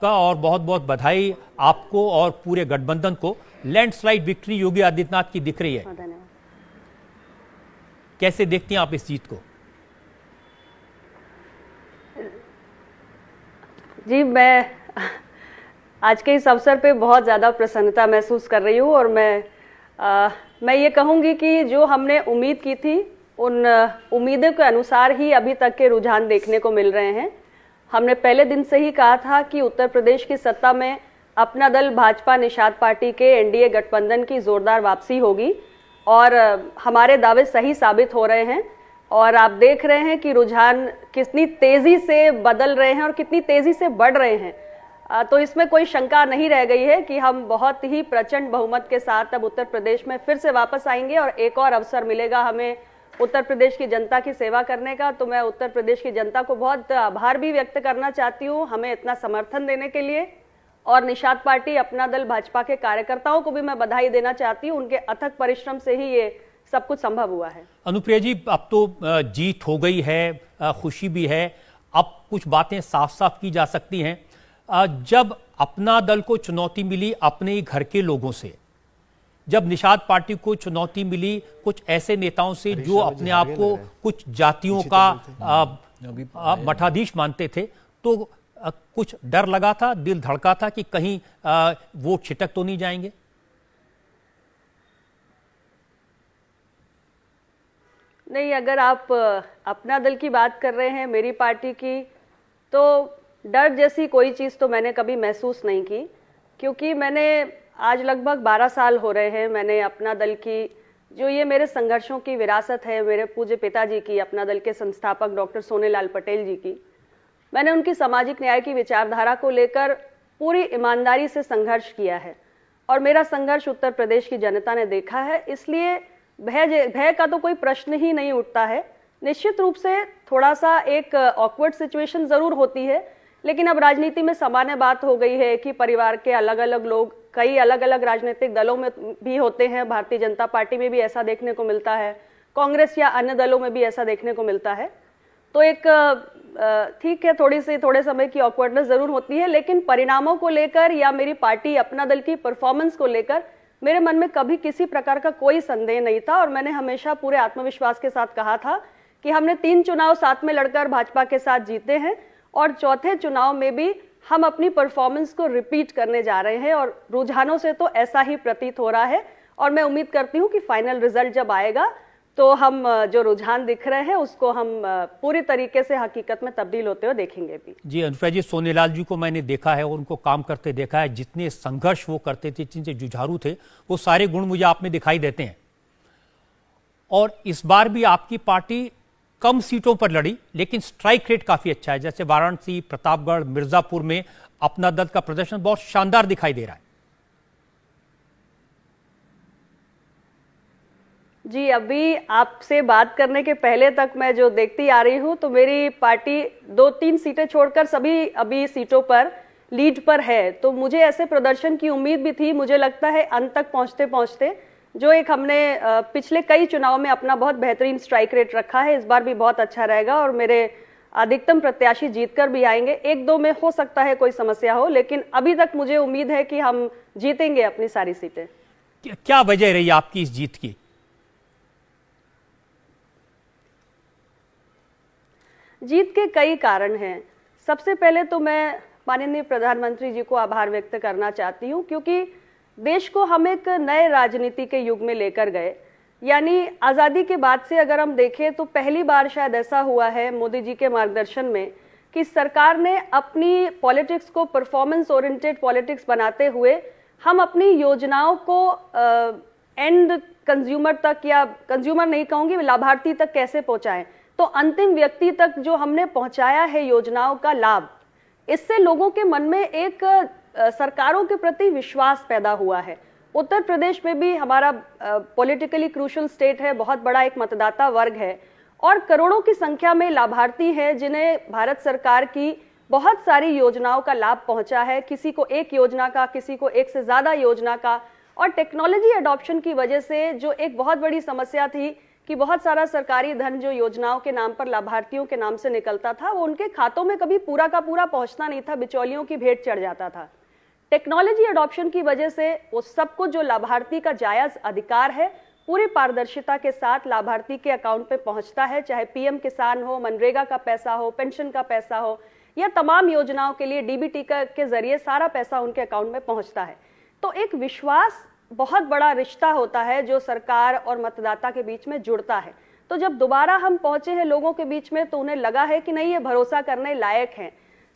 का और बहुत बहुत बधाई आपको और पूरे गठबंधन को। लैंडस्लाइड विक्ट्री योगी आदित्यनाथ की दिख रही है, कैसे देखती हैं आप इस जीत को? जी, मैं आज के इस अवसर पे बहुत ज़्यादा प्रसन्नता महसूस कर रही हूँ और मैं ये कहूँगी कि जो हमने उम्मीद की थी उन उम्मीदों के अनुसार ही अभी तक के रुझान देखने को मिल रहे हैं। हमने पहले दिन से ही कहा था कि उत्तर प्रदेश की सत्ता में अपना दल भाजपा निषाद पार्टी के एनडीए गठबंधन की जोरदार वापसी होगी और हमारे दावे सही साबित हो रहे हैं। और आप देख रहे हैं कि रुझान कितनी तेजी से बदल रहे हैं और कितनी तेजी से बढ़ रहे हैं। तो इसमें कोई शंका नहीं रह गई है कि हम बहुत ही प्रचंड बहुमत के साथ अब उत्तर प्रदेश में फिर से वापस आएंगे और एक और अवसर मिलेगा हमें उत्तर प्रदेश की जनता की सेवा करने का। तो मैं उत्तर प्रदेश की जनता को बहुत आभार भी व्यक्त करना चाहती हूँ हमें इतना समर्थन देने के लिए, और निषाद पार्टी अपना दल भाजपा के कार्यकर्ताओं को भी मैं बधाई देना चाहती हूँ। उनके अथक परिश्रम से ही ये सब कुछ संभव हुआ है। अनुप्रिया जी, अब तो जीत हो गई है, खुशी भी है, अब कुछ बातें साफ साफ की जा सकती हैं। जब अपना दल को चुनौती मिली अपने ही घर के लोगों से, जब निषाद पार्टी को चुनौती मिली कुछ ऐसे नेताओं से जो अपने आप को कुछ जातियों का मठाधीश मानते थे, तो कुछ डर लगा था, दिल धड़का था कि कहीं वोट छिटक तो नहीं जाएंगे? नहीं, अगर आप अपना दल की बात कर रहे हैं, मेरी पार्टी की, तो डर जैसी कोई चीज़ तो मैंने कभी महसूस नहीं की, क्योंकि मैंने आज लगभग 12 साल हो रहे हैं मैंने अपना दल की, जो ये मेरे संघर्षों की विरासत है मेरे पूज्य पिताजी की, अपना दल के संस्थापक डॉक्टर सोनेलाल पटेल जी की, मैंने उनकी सामाजिक न्याय की विचारधारा को लेकर पूरी ईमानदारी से संघर्ष किया है और मेरा संघर्ष उत्तर प्रदेश की जनता ने देखा है। इसलिए भय का तो कोई प्रश्न ही नहीं उठता है। निश्चित रूप से थोड़ा सा एक ऑकवर्ड सिचुएशन जरूर होती है, लेकिन अब राजनीति में सामान्य बात हो गई है कि परिवार के अलग अलग लोग कई अलग अलग राजनीतिक दलों में भी होते हैं। भारतीय जनता पार्टी में भी ऐसा देखने को मिलता है, कांग्रेस या अन्य दलों में भी ऐसा देखने को मिलता है। तो एक ठीक है, थोड़े समय की ऑकवर्डनेस जरूर होती है, लेकिन परिणामों को लेकर या मेरी पार्टी अपना दल की परफॉर्मेंस को लेकर मेरे मन में कभी किसी प्रकार का कोई संदेह नहीं था। और मैंने हमेशा पूरे आत्मविश्वास के साथ कहा था कि हमने 3 चुनाव साथ में लड़कर भाजपा के साथ जीते हैं और चौथे चुनाव में भी हम अपनी परफॉर्मेंस को रिपीट करने जा रहे हैं और रुझानों से तो ऐसा ही प्रतीत हो रहा है। और मैं उम्मीद करती हूं कि फाइनल रिजल्ट जब आएगा तो हम जो रुझान दिख रहे हैं उसको हम पूरी तरीके से हकीकत में तब्दील होते हुए देखेंगे भी। जी अनुप्रिया जी, सोनेलाल जी को मैंने देखा है और उनको काम करते देखा है। जितने संघर्ष वो करते थे, जितने जुझारू थे, वो सारे गुण मुझे आप में दिखाई देते हैं। और इस बार भी आपकी पार्टी कम सीटों पर लड़ी, लेकिन स्ट्राइक रेट काफी अच्छा है। जैसे वाराणसी, प्रतापगढ़, मिर्जापुर में अपना दल का प्रदर्शन बहुत शानदार दिखाई दे रहा है। जी, अभी आपसे बात करने के पहले तक मैं जो देखती आ रही हूं, तो मेरी पार्टी 2-3 सीटें छोड़कर सभी अभी सीटों पर लीड पर है। तो मुझे ऐसे प्रदर्शन की उम्मीद भी थी। मुझे लगता है अंत तक पहुंचते पहुंचते जो एक हमने पिछले कई चुनाव में अपना बहुत बेहतरीन स्ट्राइक रेट रखा है, इस बार भी बहुत अच्छा रहेगा और मेरे अधिकतम प्रत्याशी जीतकर भी आएंगे। 1-2 में हो सकता है कोई समस्या हो, लेकिन अभी तक मुझे उम्मीद है कि हम जीतेंगे अपनी सारी सीटें। क्या वजह रही आपकी इस जीत की? जीत के कई कारण हैं। सबसे पहले तो मैं माननीय प्रधानमंत्री जी को आभार व्यक्त करना चाहती हूँ, क्योंकि देश को हम एक नए राजनीति के युग में लेकर गए। यानी आज़ादी के बाद से अगर हम देखें तो पहली बार शायद ऐसा हुआ है मोदी जी के मार्गदर्शन में कि सरकार ने अपनी पॉलिटिक्स को परफॉर्मेंस ओरिएंटेड पॉलिटिक्स बनाते हुए हम अपनी योजनाओं को एंड कंज्यूमर तक, या कंज्यूमर नहीं कहूँगी, लाभार्थी तक कैसे पहुँचाएं, तो अंतिम व्यक्ति तक जो हमने पहुंचाया है योजनाओं का लाभ, इससे लोगों के मन में एक सरकारों के प्रति विश्वास पैदा हुआ है। उत्तर प्रदेश में भी हमारा पॉलिटिकली क्रूशियल स्टेट है, बहुत बड़ा एक मतदाता वर्ग है और करोड़ों की संख्या में लाभार्थी हैं जिन्हें भारत सरकार की बहुत सारी योजनाओं का लाभ पहुंचा है। किसी को एक योजना का, किसी को एक से ज्यादा योजना का। और टेक्नोलॉजी एडॉप्शन की वजह से जो एक बहुत बड़ी समस्या थी कि बहुत सारा सरकारी धन जो योजनाओं के नाम पर लाभार्थियों के नाम से निकलता था वो उनके खातों में कभी पूरा का पूरा पहुंचना नहीं था, बिचौलियों की भेंट चढ़ जाता था। टेक्नोलॉजी अडॉप्शन की वजह से वो सबको जो लाभार्थी का जायज अधिकार है पूरी पारदर्शिता के साथ लाभार्थी के अकाउंट पे पहुंचता है, चाहे पीएम किसान हो, मनरेगा का पैसा हो, पेंशन का पैसा हो या तमाम योजनाओं के लिए डीबीटी के जरिए सारा पैसा उनके अकाउंट में पहुंचता है। तो एक विश्वास बहुत बड़ा रिश्ता होता है जो सरकार और मतदाता के बीच में जुड़ता है। तो जब दोबारा हम पहुंचे हैं लोगों के बीच में तो उन्हें लगा है कि नहीं, ये भरोसा करने लायक हैं।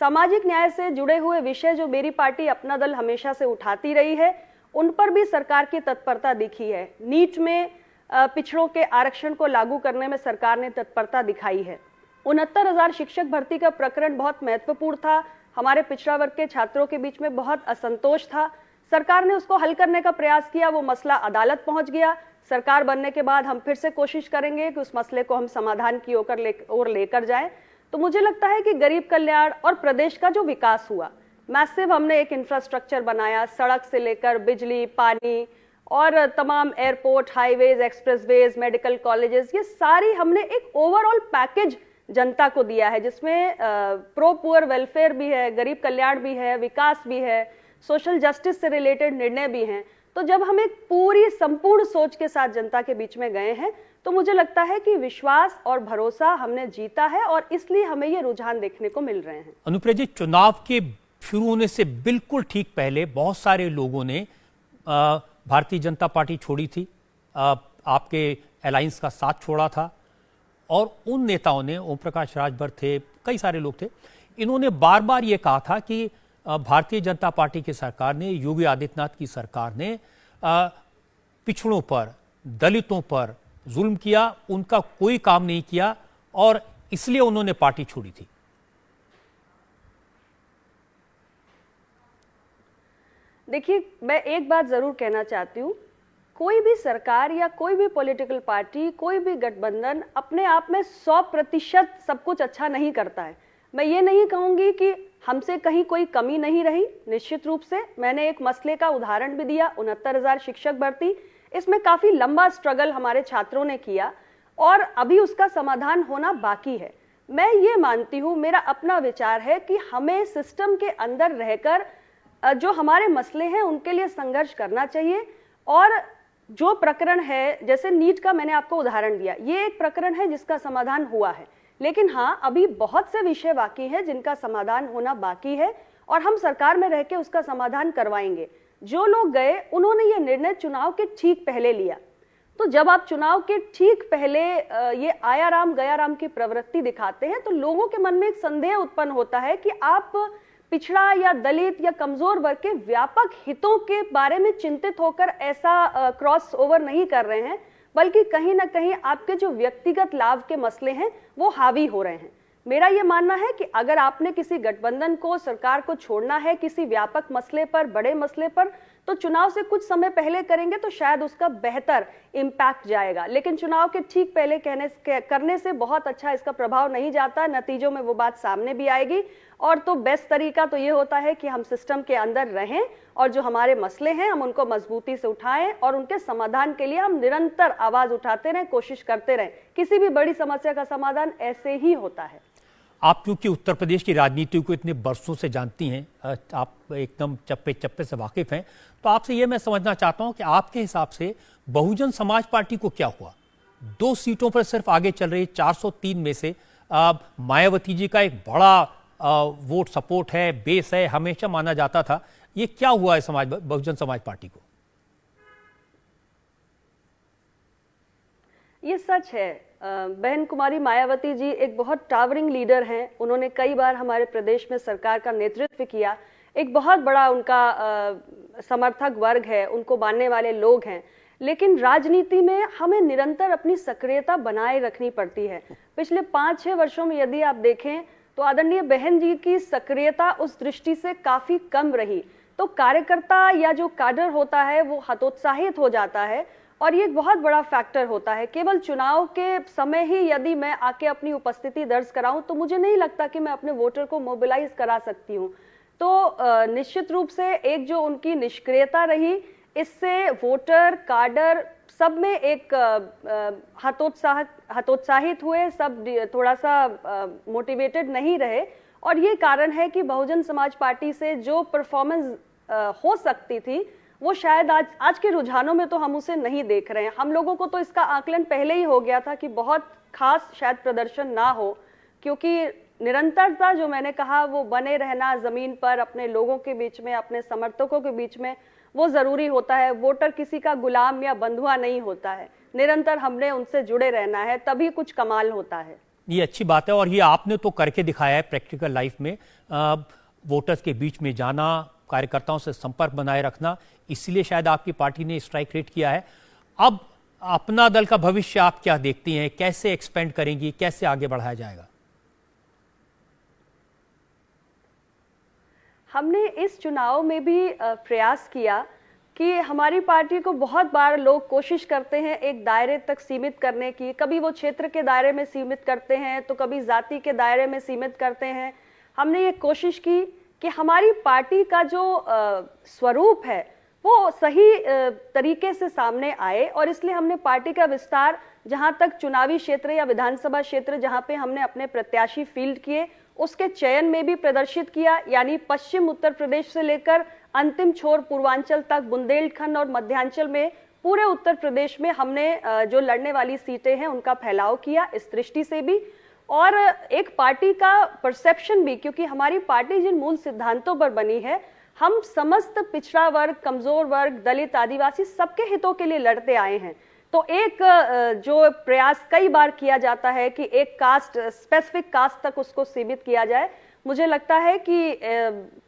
सामाजिक न्याय से जुड़े हुए विषय जो मेरी पार्टी अपना दल हमेशा से उठाती रही है उन पर भी सरकार की तत्परता दिखी है। नीट में पिछड़ों के आरक्षण को लागू करने में सरकार ने तत्परता दिखाई है। 69,000 शिक्षक भर्ती का प्रकरण बहुत महत्वपूर्ण था, हमारे पिछड़ा वर्ग के छात्रों के बीच में बहुत असंतोष था, सरकार ने उसको हल करने का प्रयास किया, वो मसला अदालत पहुंच गया। सरकार बनने के बाद हम फिर से कोशिश करेंगे कि उस मसले को हम समाधान की ओर लेकर जाएं। तो मुझे लगता है कि गरीब कल्याण और प्रदेश का जो विकास हुआ, मैसिव हमने एक इंफ्रास्ट्रक्चर बनाया, सड़क से लेकर बिजली, पानी और तमाम airport, highways, expressways, medical colleges, ये सारी हमने एक ओवरऑल पैकेज जनता को दिया है जिसमें प्रो पुअर वेलफेयर भी है, गरीब कल्याण भी है, विकास भी है, सोशल जस्टिस से रिलेटेड निर्णय भी हैं। तो जब हम एक पूरी संपूर्ण सोच के साथ जनता के बीच में गए हैं तो मुझे लगता है कि विश्वास और भरोसा हमने जीता है और इसलिए हमें ये रुझान देखने को मिल रहे हैं। अनुप्रिया जी, चुनाव के शुरू होने से बिल्कुल ठीक पहले बहुत सारे लोगों ने भारतीय जनता पार्टी छोड़ी थी, आपके अलायंस का साथ छोड़ा था और उन नेताओं ने, ओम प्रकाश राजभर थे, कई सारे लोग थे, इन्होंने बार बार ये कहा था कि भारतीय जनता पार्टी की सरकार ने, योगी आदित्यनाथ की सरकार ने पिछड़ों पर, दलितों पर जुल्म किया, उनका कोई काम नहीं किया और इसलिए उन्होंने पार्टी छोड़ी थी। देखिए, मैं एक बात जरूर कहना चाहती हूँ, कोई भी सरकार या कोई भी पॉलिटिकल पार्टी, कोई भी गठबंधन अपने आप में 100% सब कुछ अच्छा नहीं करता है। मैं ये नहीं कहूंगी कि हमसे कहीं कोई कमी नहीं रही। निश्चित रूप से मैंने एक मसले का उदाहरण भी दिया, 69,000 शिक्षक भर्ती, इसमें काफी लंबा स्ट्रगल हमारे छात्रों ने किया और अभी उसका समाधान होना बाकी है। मैं ये मानती हूँ, मेरा अपना विचार है कि हमें सिस्टम के अंदर रहकर जो हमारे मसले हैं उनके लिए संघर्ष करना चाहिए। और जो प्रकरण है, जैसे नीट का मैंने आपको उदाहरण दिया, ये एक प्रकरण है जिसका समाधान हुआ है, लेकिन हाँ, अभी बहुत से विषय बाकी हैं जिनका समाधान होना बाकी है और हम सरकार में रह के उसका समाधान करवाएंगे। जो लोग गए उन्होंने ये निर्णय चुनाव के ठीक पहले लिया। तो जब आप चुनाव के ठीक पहले ये आया राम गया राम की प्रवृत्ति दिखाते हैं तो लोगों के मन में एक संदेह उत्पन्न होता है कि आप पिछड़ा या दलित या कमजोर वर्ग के व्यापक हितों के बारे में चिंतित होकर ऐसा क्रॉस ओवर नहीं कर रहे हैं, बल्कि कहीं ना कहीं आपके जो व्यक्तिगत लाभ के मसले हैं वो हावी हो रहे हैं। मेरा यह मानना है कि अगर आपने किसी गठबंधन को, सरकार को छोड़ना है किसी व्यापक मसले पर, बड़े मसले पर, तो चुनाव से कुछ समय पहले करेंगे तो शायद उसका बेहतर इम्पैक्ट जाएगा। लेकिन चुनाव के ठीक पहले करने से बहुत अच्छा इसका प्रभाव नहीं जाता, नतीजों में वो बात सामने भी आएगी। और तो बेस्ट तरीका तो ये होता है कि हम सिस्टम के अंदर रहें और जो हमारे मसले हैं हम उनको मजबूती से उठाएं और उनके समाधान के लिए हम निरंतर आवाज उठाते रहें, कोशिश करते रहें। किसी भी बड़ी समस्या का समाधान ऐसे ही होता है। आप क्योंकि उत्तर प्रदेश की राजनीति को इतने बरसों से जानती हैं, आप एकदम चप्पे चप्पे से वाकिफ हैं, तो आपसे ये मैं समझना चाहता हूं कि आपके हिसाब से बहुजन समाज पार्टी को क्या हुआ? 2 सीटों पर सिर्फ आगे चल रही, 403 में से मायावती जी का एक बड़ा वोट सपोर्ट है, बेस है, हमेशा माना जाता था। ये क्या हुआ है बहुजन समाज पार्टी को? ये सच है, बहन कुमारी मायावती जी एक बहुत टावरिंग लीडर हैं। उन्होंने कई बार हमारे प्रदेश में सरकार का नेतृत्व किया, एक बहुत बड़ा उनका समर्थक वर्ग है, उनको मानने वाले लोग हैं। लेकिन राजनीति में हमें निरंतर अपनी सक्रियता बनाए रखनी पड़ती है। पिछले 5-6 वर्षों में यदि आप देखें तो आदरणीय बहन जी की सक्रियता उस दृष्टि से काफी कम रही। तो कार्यकर्ता या जो काडर होता है वो हतोत्साहित हो जाता है और ये एक बहुत बड़ा फैक्टर होता है। केवल चुनाव के समय ही यदि मैं आके अपनी उपस्थिति दर्ज कराऊं तो मुझे नहीं लगता कि मैं अपने वोटर को मोबिलाइज करा सकती हूं। तो निश्चित रूप से एक जो उनकी निष्क्रियता रही, इससे वोटर कार्डर सब में एक हतोत्साहित हुए, सब थोड़ा सा मोटिवेटेड नहीं रहे। और ये कारण है कि बहुजन समाज पार्टी से जो परफॉर्मेंस हो सकती थी वो शायद आज के रुझानों में तो हम उसे नहीं देख रहे हैं। हम लोगों को तो इसका आकलन पहले ही हो गया था कि बहुत खास शायद प्रदर्शन ना हो, क्योंकि निरंतरता जो मैंने कहा वो बने रहना जमीन पर अपने लोगों के बीच में, अपने समर्थकों के बीच में, वो जरूरी होता है। वोटर किसी का गुलाम या बंधुआ नहीं होता है, निरंतर हमने उनसे जुड़े रहना है, तभी कुछ कमाल होता है। ये अच्छी बात है और ये आपने तो करके दिखाया है प्रैक्टिकल लाइफ में। वोटर्स के बीच में जाना, कार्यकर्ताओं से संपर्क बनाए रखना, इसलिए शायद आपकी पार्टी ने स्ट्राइक रेट किया है। अब अपना दल का भविष्य आप क्या देखती हैं, कैसे एक्सपेंड करेंगी, कैसे आगे बढ़ाया जाएगा? हमने इस चुनाव में भी प्रयास किया कि हमारी पार्टी को बहुत बार लोग कोशिश करते हैं एक दायरे तक सीमित करने की, कभी वो क्षेत्र के दायरे में सीमित करते हैं तो कभी जाति के दायरे में सीमित करते हैं। हमने ये कोशिश की कि हमारी पार्टी का जो स्वरूप है वो सही तरीके से सामने आए, और इसलिए हमने पार्टी का विस्तार जहां तक चुनावी क्षेत्र या विधानसभा क्षेत्र जहां पे हमने अपने प्रत्याशी फील्ड किए उसके चयन में भी प्रदर्शित किया। यानी पश्चिम उत्तर प्रदेश से लेकर अंतिम छोर पूर्वांचल तक, बुंदेलखंड और मध्यांचल में, पूरे उत्तर प्रदेश में हमने जो लड़ने वाली सीटें हैं उनका फैलाव किया, इस दृष्टि से भी। और एक पार्टी का परसेप्शन भी, क्योंकि हमारी पार्टी जिन मूल सिद्धांतों पर बनी है, हम समस्त पिछड़ा वर्ग, कमजोर वर्ग, दलित, आदिवासी सबके हितों के लिए लड़ते आए हैं। तो एक जो प्रयास कई बार किया जाता है कि एक कास्ट, स्पेसिफिक कास्ट तक उसको सीमित किया जाए, मुझे लगता है कि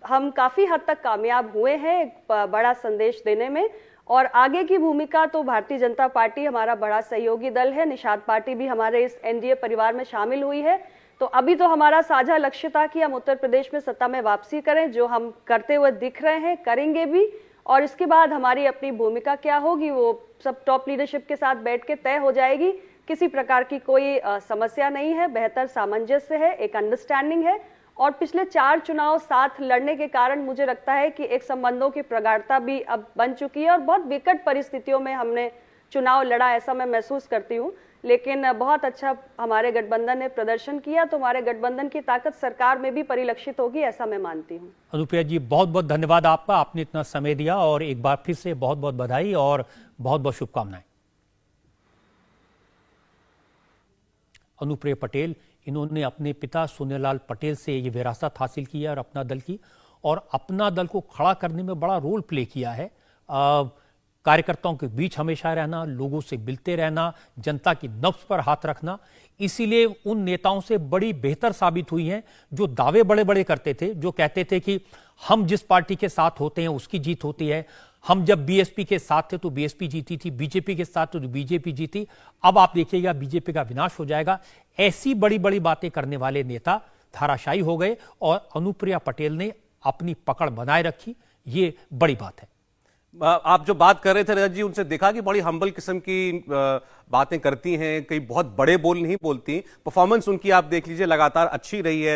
हम काफी हद तक कामयाब हुए हैं एक बड़ा संदेश देने में। और आगे की भूमिका तो भारतीय जनता पार्टी हमारा बड़ा सहयोगी दल है, निषाद पार्टी भी हमारे इस एनडीए परिवार में शामिल हुई है। तो अभी तो हमारा साझा लक्ष्य था कि हम उत्तर प्रदेश में सत्ता में वापसी करें, जो हम करते हुए दिख रहे हैं, करेंगे भी। और इसके बाद हमारी अपनी भूमिका क्या होगी वो सब टॉप लीडरशिप के साथ बैठ के तय हो जाएगी। किसी प्रकार की कोई समस्या नहीं है, बेहतर सामंजस्य है, एक अंडरस्टैंडिंग है। और पिछले 4 चुनाव साथ लड़ने के कारण मुझे लगता है कि एक संबंधों की प्रगाढ़ता भी अब बन चुकी है, और बहुत विकट परिस्थितियों में हमने चुनाव लड़ा, ऐसा मैं महसूस करती हूँ। लेकिन बहुत अच्छा हमारे गठबंधन ने प्रदर्शन किया, तो हमारे गठबंधन की ताकत सरकार में भी परिलक्षित होगी, ऐसा मैं मानती हूँ। अनुप्रिया जी, बहुत बहुत धन्यवाद आपका, आपने इतना समय दिया, और एक बार फिर से बहुत बहुत बधाई और बहुत बहुत शुभकामनाएं। अनुप्रिया पटेल, इन्होंने अपने पिता सोनेलाल पटेल से ये विरासत हासिल की है और अपना दल की, और अपना दल को खड़ा करने में बड़ा रोल प्ले किया है। कार्यकर्ताओं के बीच हमेशा रहना, लोगों से मिलते रहना, जनता की नब्ज पर हाथ रखना, इसीलिए उन नेताओं से बड़ी बेहतर साबित हुई हैं जो दावे बड़े बड़े करते थे, जो कहते थे कि हम जिस पार्टी के साथ होते हैं उसकी जीत होती है, हम जब बीएसपी के साथ थे तो बीएसपी जीती थी, बीजेपी के साथ तो बीजेपी जीती, अब आप देखिएगा बीजेपी का विनाश हो जाएगा। ऐसी बड़ी बड़ी बातें करने वाले नेता धाराशायी हो गए और अनुप्रिया पटेल ने अपनी पकड़ बनाए रखी, ये बड़ी बात है। आप जो बात कर रहे थे रजत जी, उनसे देखा कि बड़ी हम्बल किस्म की बातें करती हैं, कई बहुत बड़े बोल नहीं बोलती। परफॉर्मेंस उनकी आप देख लीजिए लगातार अच्छी रही है।